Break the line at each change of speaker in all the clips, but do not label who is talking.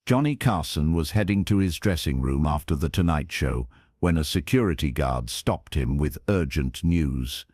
Johnny Carson was heading to his dressing room after The Tonight Show when a security guard stopped him with urgent news.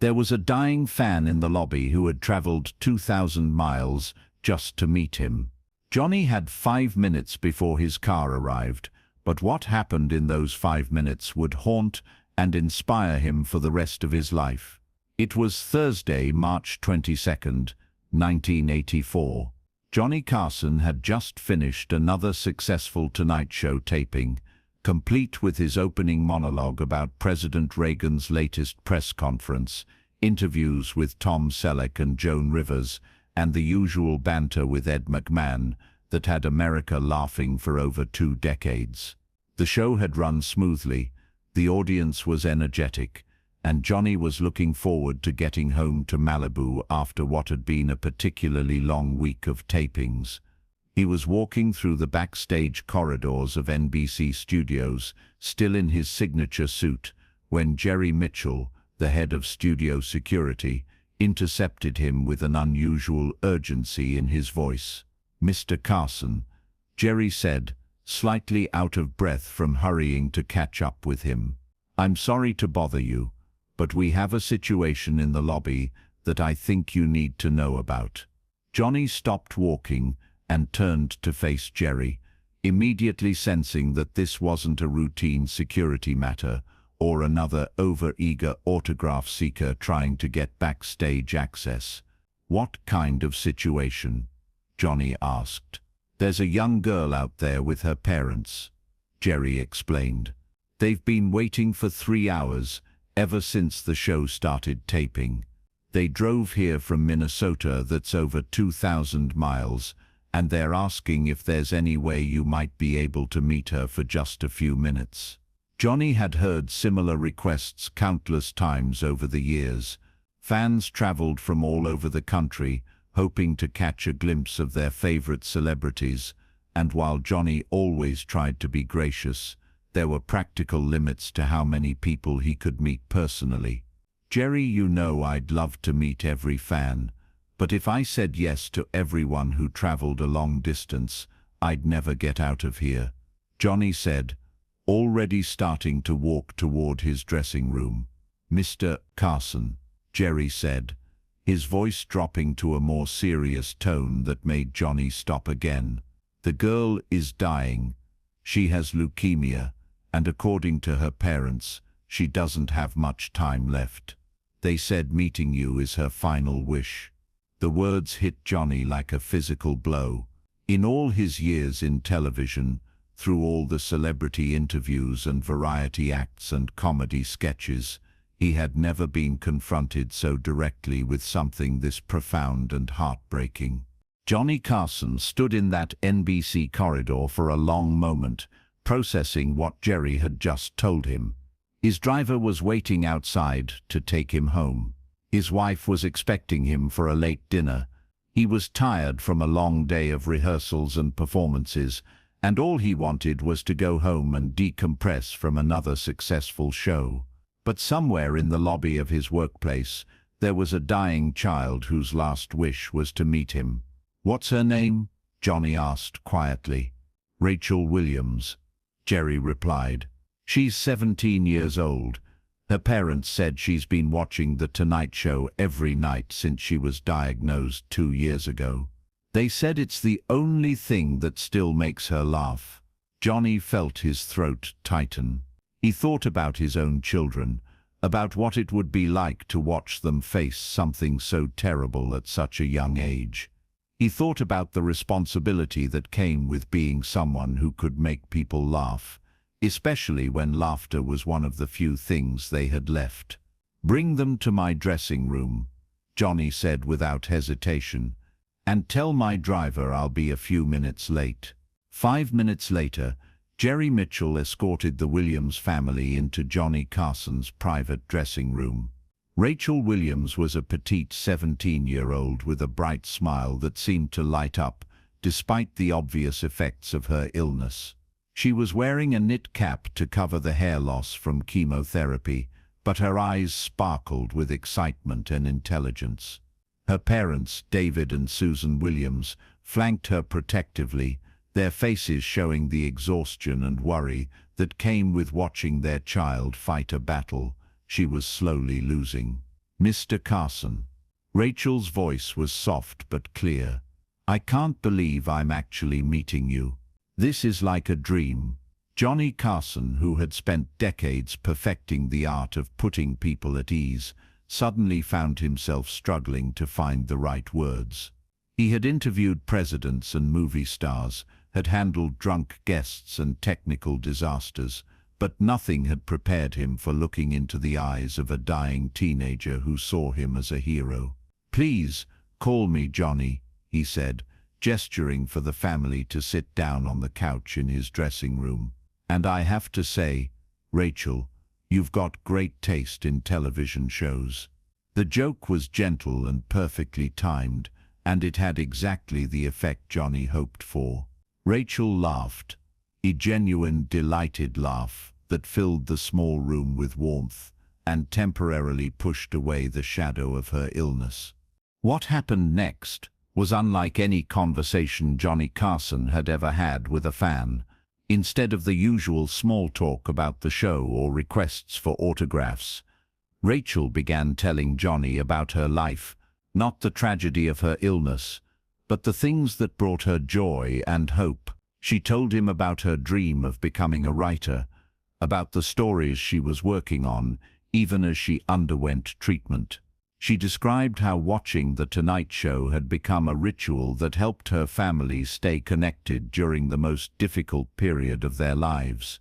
There was a dying fan in the lobby who had traveled 2,000 miles just to meet him. Johnny had 5 minutes before his car arrived, but what happened in those 5 minutes would haunt and inspire him for the rest of his life. It was Thursday, March 22nd, 1984. Johnny Carson had just finished another successful Tonight Show taping, complete with his opening monologue about President Reagan's latest press conference, interviews with Tom Selleck and Joan Rivers, and the usual banter with Ed McMahon that had America laughing for over 2 decades. The show had run smoothly, the audience was energetic, and Johnny was looking forward to getting home to Malibu after what had been a particularly long week of tapings. He was walking through the backstage corridors of NBC Studios, still in his signature suit, when Jerry Mitchell, the head of studio security, intercepted him with an unusual urgency in his voice. "Mr. Carson," Jerry said, slightly out of breath from hurrying to catch up with him. "I'm sorry to bother you, but we have a situation in the lobby that I think you need to know about." Johnny stopped walking and turned to face Jerry, immediately sensing that this wasn't a routine security matter or another over-eager autograph seeker trying to get backstage access. "What kind of situation?" Johnny asked. "There's a young girl out there with her parents," Jerry explained. "They've been waiting for 3 hours, ever since the show started taping. They drove here from Minnesota, that's over 2,000 miles, and they're asking if there's any way you might be able to meet her for just a few minutes." Johnny had heard similar requests countless times over the years. Fans traveled from all over the country, hoping to catch a glimpse of their favorite celebrities, and while Johnny always tried to be gracious, there were practical limits to how many people he could meet personally. "Jerry, you know I'd love to meet every fan, but if I said yes to everyone who traveled a long distance, I'd never get out of here," Johnny said, already starting to walk toward his dressing room. "Mr. Carson," Jerry said, his voice dropping to a more serious tone that made Johnny stop again. "The girl is dying. She has leukemia, and according to her parents, she doesn't have much time left. They said meeting you is her final wish." The words hit Johnny like a physical blow. In all his years in television, through all the celebrity interviews and variety acts and comedy sketches, he had never been confronted so directly with something this profound and heartbreaking. Johnny Carson stood in that NBC corridor for a long moment, processing what Jerry had just told him. His driver was waiting outside to take him home. His wife was expecting him for a late dinner. He was tired from a long day of rehearsals and performances, and all he wanted was to go home and decompress from another successful show. But somewhere in the lobby of his workplace, there was a dying child whose last wish was to meet him. "What's her name?" Johnny asked quietly. "Rachel Williams," Jerry replied. "She's 17 years old. Her parents said she's been watching The Tonight Show every night since she was diagnosed 2 years ago. They said it's the only thing that still makes her laugh." Johnny felt his throat tighten. He thought about his own children, about what it would be like to watch them face something so terrible at such a young age. He thought about the responsibility that came with being someone who could make people laugh, especially when laughter was one of the few things they had left. "Bring them to my dressing room," Johnny said without hesitation, "and tell my driver I'll be a few minutes late." 5 minutes later, Jerry Mitchell escorted the Williams family into Johnny Carson's private dressing room. Rachel Williams was a petite 17-year-old with a bright smile that seemed to light up, despite the obvious effects of her illness. She was wearing a knit cap to cover the hair loss from chemotherapy, but her eyes sparkled with excitement and intelligence. Her parents, David and Susan Williams, flanked her protectively, their faces showing the exhaustion and worry that came with watching their child fight a battle she was slowly losing. "Mr. Carson." Rachel's voice was soft but clear. "I can't believe I'm actually meeting you. This is like a dream." Johnny Carson, who had spent decades perfecting the art of putting people at ease, suddenly found himself struggling to find the right words. He had interviewed presidents and movie stars, had handled drunk guests and technical disasters, but nothing had prepared him for looking into the eyes of a dying teenager who saw him as a hero. "Please, call me Johnny," he said, gesturing for the family to sit down on the couch in his dressing room. "And I have to say, Rachel, you've got great taste in television shows." The joke was gentle and perfectly timed, and it had exactly the effect Johnny hoped for. Rachel laughed, a genuine, delighted laugh that filled the small room with warmth and temporarily pushed away the shadow of her illness. What happened next was unlike any conversation Johnny Carson had ever had with a fan. Instead of the usual small talk about the show or requests for autographs, Rachel began telling Johnny about her life, not the tragedy of her illness, but the things that brought her joy and hope. She told him about her dream of becoming a writer, about the stories she was working on, even as she underwent treatment. She described how watching The Tonight Show had become a ritual that helped her family stay connected during the most difficult period of their lives.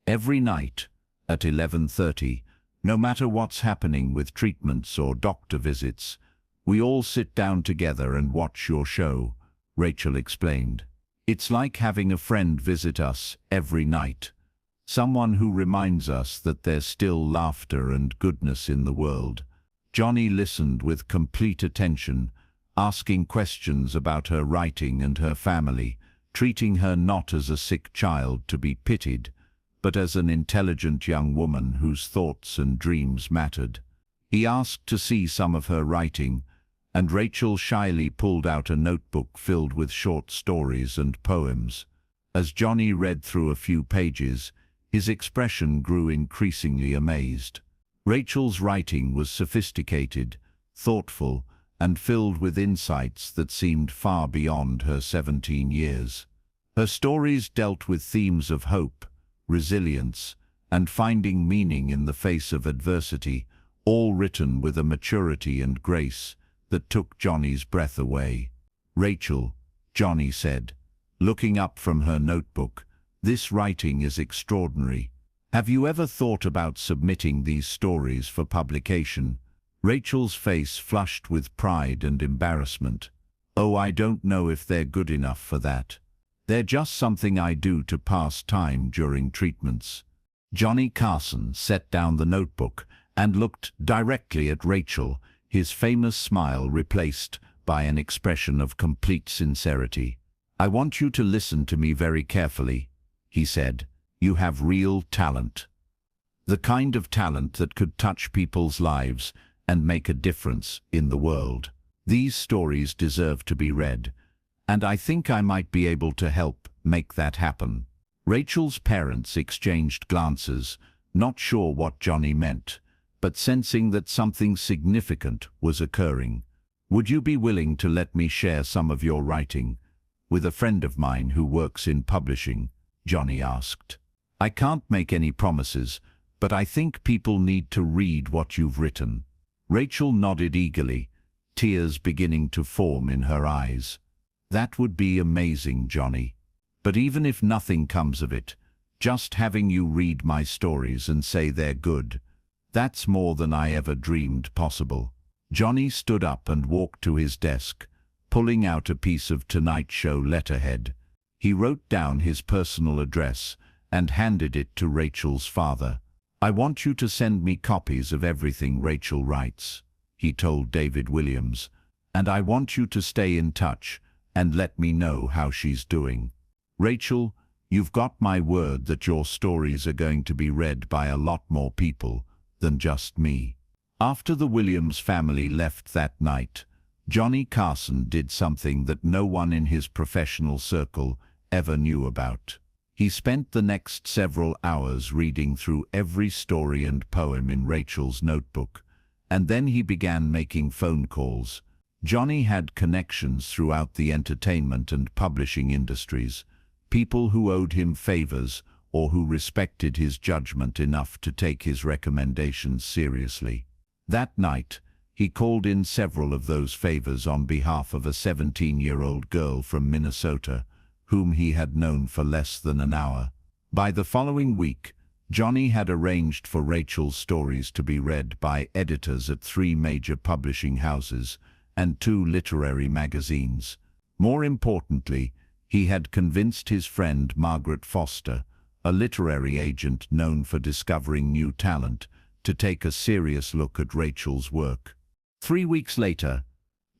Every night, at 11:30, no matter what's happening with treatments or doctor visits, we all sit down together and watch your show, Rachel explained. It's like having a friend visit us every night, someone who reminds us that there's still laughter and goodness in the world. Johnny listened with complete attention, asking questions about her writing and her family, treating her not as a sick child to be pitied, but as an intelligent young woman whose thoughts and dreams mattered. He asked to see some of her writing, and Rachel shyly pulled out a notebook filled with short stories and poems. As Johnny read through a few pages, his expression grew increasingly amazed. Rachel's writing was sophisticated, thoughtful, and filled with insights that seemed far beyond her 17 years. Her stories dealt with themes of hope, resilience, and finding meaning in the face of adversity, all written with a maturity and grace that took Johnny's breath away. "Rachel," Johnny said, looking up from her notebook, "this writing is extraordinary. Have you ever thought about submitting these stories for publication?" Rachel's face flushed with pride and embarrassment. "Oh, I don't know if they're good enough for that. They're just something I do to pass time during treatments." Johnny Carson set down the notebook and looked directly at Rachel, his famous smile replaced by an expression of complete sincerity. "I want you to listen to me very carefully," he said. "You have real talent. The kind of talent that could touch people's lives and make a difference in the world. These stories deserve to be read, and I think I might be able to help make that happen." Rachel's parents exchanged glances, not sure what Johnny meant, but sensing that something significant was occurring. "Would you be willing to let me share some of your writing with a friend of mine who works in publishing?" Johnny asked. "I can't make any promises, but I think people need to read what you've written." Rachel nodded eagerly, tears beginning to form in her eyes. "That would be amazing, Johnny. But even if nothing comes of it, just having you read my stories and say they're good, that's more than I ever dreamed possible." Johnny stood up and walked to his desk, pulling out a piece of Tonight Show letterhead. He wrote down his personal address and handed it to Rachel's father. "I want you to send me copies of everything Rachel writes," he told David Williams, "and I want you to stay in touch and let me know how she's doing. Rachel, you've got my word that your stories are going to be read by a lot more people than just me." After the Williams family left that night, Johnny Carson did something that no one in his professional circle ever knew about. He spent the next several hours reading through every story and poem in Rachel's notebook, and then he began making phone calls. Johnny had connections throughout the entertainment and publishing industries, people who owed him favors or who respected his judgment enough to take his recommendations seriously. That night, he called in several of those favors on behalf of a 17-year-old girl from Minnesota, whom he had known for less than an hour. By the following week, Johnny had arranged for Rachel's stories to be read by editors at 3 major publishing houses and 2 literary magazines. More importantly, he had convinced his friend Margaret Foster, a literary agent known for discovering new talent, to take a serious look at Rachel's work. 3 weeks later,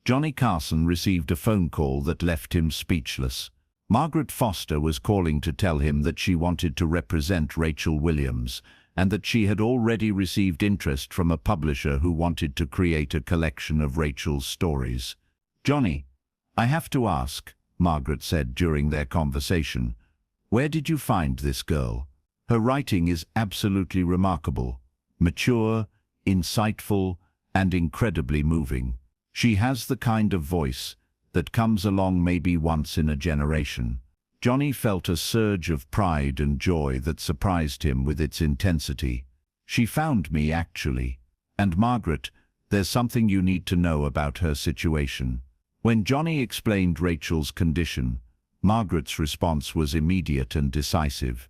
Johnny Carson received a phone call that left him speechless. Margaret Foster was calling to tell him that she wanted to represent Rachel Williams and that she had already received interest from a publisher who wanted to create a collection of Rachel's stories. "Johnny, I have to ask," Margaret said during their conversation, "where did you find this girl? Her writing is absolutely remarkable, mature, insightful, and incredibly moving. She has the kind of voice that comes along maybe once in a generation." Johnny felt a surge of pride and joy that surprised him with its intensity. "She found me, actually. And Margaret, there's something you need to know about her situation." When Johnny explained Rachel's condition, Margaret's response was immediate and decisive.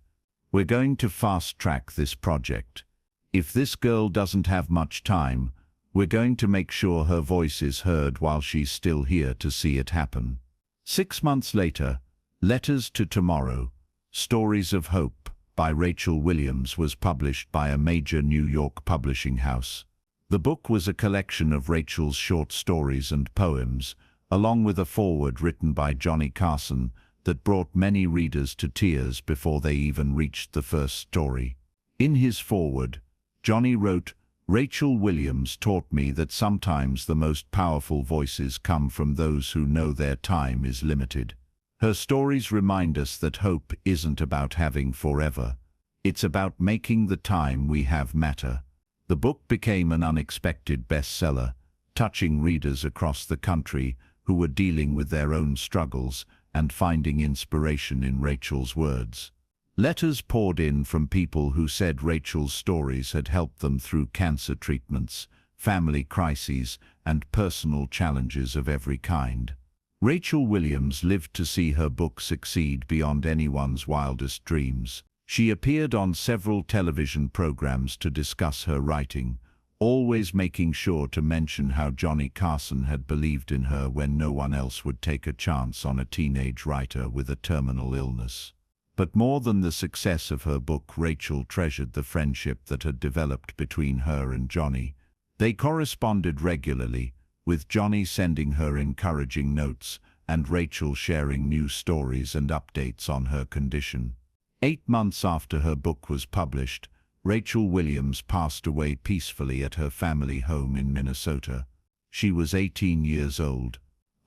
"We're going to fast-track this project. If this girl doesn't have much time, we're going to make sure her voice is heard while she's still here to see it happen." 6 months later, Letters to Tomorrow, Stories of Hope by Rachel Williams was published by a major New York publishing house. The book was a collection of Rachel's short stories and poems, along with a foreword written by Johnny Carson that brought many readers to tears before they even reached the first story. In his foreword, Johnny wrote, "Rachel Williams taught me that sometimes the most powerful voices come from those who know their time is limited. Her stories remind us that hope isn't about having forever. It's about making the time we have matter." The book became an unexpected bestseller, touching readers across the country who were dealing with their own struggles and finding inspiration in Rachel's words. Letters poured in from people who said Rachel's stories had helped them through cancer treatments, family crises, and personal challenges of every kind. Rachel Williams lived to see her book succeed beyond anyone's wildest dreams. She appeared on several television programs to discuss her writing, always making sure to mention how Johnny Carson had believed in her when no one else would take a chance on a teenage writer with a terminal illness. But more than the success of her book, Rachel treasured the friendship that had developed between her and Johnny. They corresponded regularly, with Johnny sending her encouraging notes and Rachel sharing new stories and updates on her condition. 8 months after her book was published, Rachel Williams passed away peacefully at her family home in Minnesota. She was 18 years old.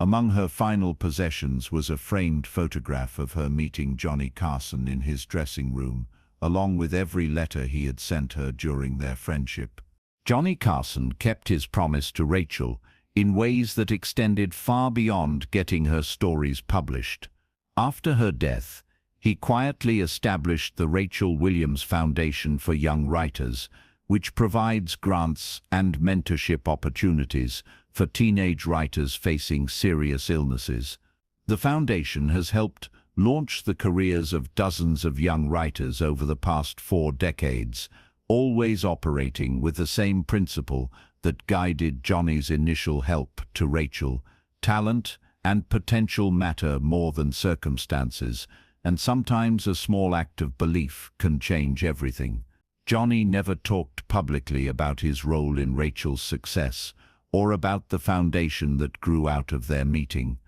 Among her final possessions was a framed photograph of her meeting Johnny Carson in his dressing room, along with every letter he had sent her during their friendship. Johnny Carson kept his promise to Rachel in ways that extended far beyond getting her stories published. After her death, he quietly established the Rachel Williams Foundation for Young Writers, which provides grants and mentorship opportunities for teenage writers facing serious illnesses. The foundation has helped launch the careers of dozens of young writers over the past 4 decades, always operating with the same principle that guided Johnny's initial help to Rachel. Talent and potential matter more than circumstances, and sometimes a small act of belief can change everything. Johnny never talked publicly about his role in Rachel's success or about the foundation that grew out of their meeting.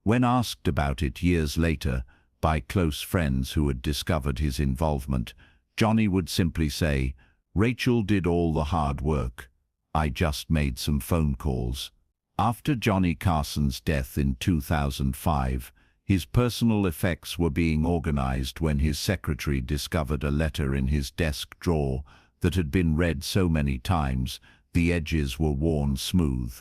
When asked about it years later by close friends who had discovered his involvement, Johnny would simply say, "Rachel did all the hard work. I just made some phone calls." After Johnny Carson's death in 2005, His personal effects were being organized when his secretary discovered a letter in his desk drawer that had been read so many times, the edges were worn smooth.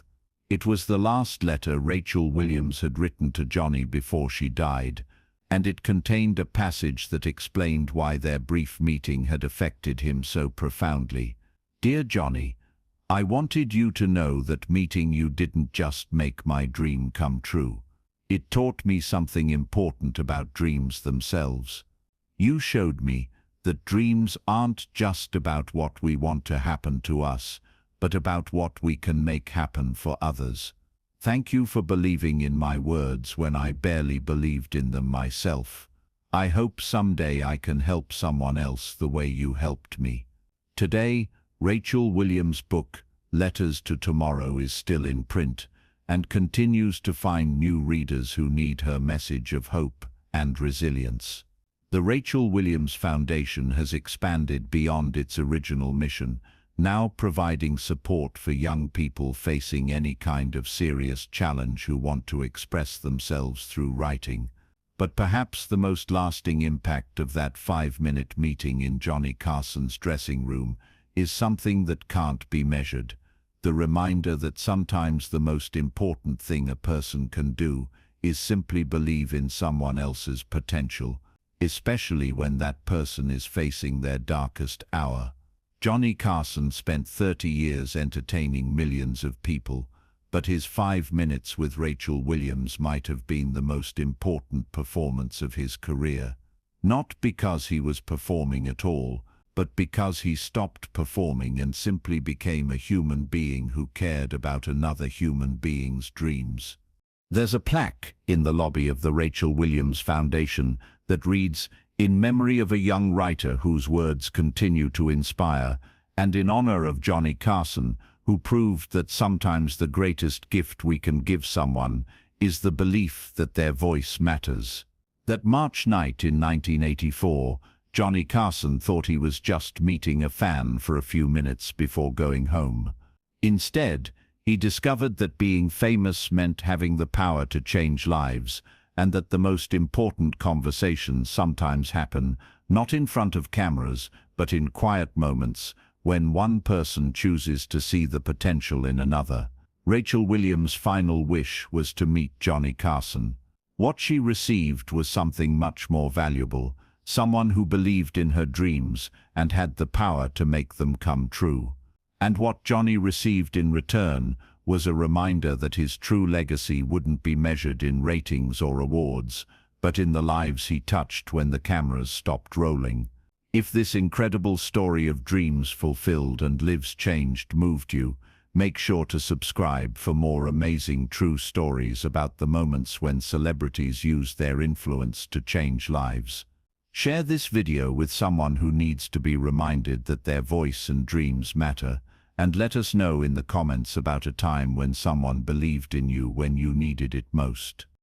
It was the last letter Rachel Williams had written to Johnny before she died, and it contained a passage that explained why their brief meeting had affected him so profoundly. "Dear Johnny, I wanted you to know that meeting you didn't just make my dream come true. It taught me something important about dreams themselves. You showed me that dreams aren't just about what we want to happen to us, but about what we can make happen for others. Thank you for believing in my words when I barely believed in them myself. I hope someday I can help someone else the way you helped me." Today, Rachel Williams' book, Letters to Tomorrow, is still in print and continues to find new readers who need her message of hope and resilience. The Rachel Williams Foundation has expanded beyond its original mission, now providing support for young people facing any kind of serious challenge who want to express themselves through writing. But perhaps the most lasting impact of that 5-minute meeting in Johnny Carson's dressing room is something that can't be measured. The reminder that sometimes the most important thing a person can do is simply believe in someone else's potential, especially when that person is facing their darkest hour. Johnny Carson spent 30 years entertaining millions of people, but his 5 minutes with Rachel Williams might have been the most important performance of his career. Not because he was performing at all, but because he stopped performing and simply became a human being who cared about another human being's dreams. There's a plaque in the lobby of the Rachel Williams Foundation that reads, "In memory of a young writer whose words continue to inspire, and in honor of Johnny Carson, who proved that sometimes the greatest gift we can give someone is the belief that their voice matters." That March night in 1984, Johnny Carson thought he was just meeting a fan for a few minutes before going home. Instead, he discovered that being famous meant having the power to change lives, and that the most important conversations sometimes happen not in front of cameras, but in quiet moments when one person chooses to see the potential in another. Rachel Williams' final wish was to meet Johnny Carson. What she received was something much more valuable, someone who believed in her dreams and had the power to make them come true. And what Johnny received in return was a reminder that his true legacy wouldn't be measured in ratings or awards, but in the lives he touched when the cameras stopped rolling. If this incredible story of dreams fulfilled and lives changed moved you, make sure to subscribe for more amazing true stories about the moments when celebrities use their influence to change lives. Share this video with someone who needs to be reminded that their voice and dreams matter, and let us know in the comments about a time when someone believed in you when you needed it most.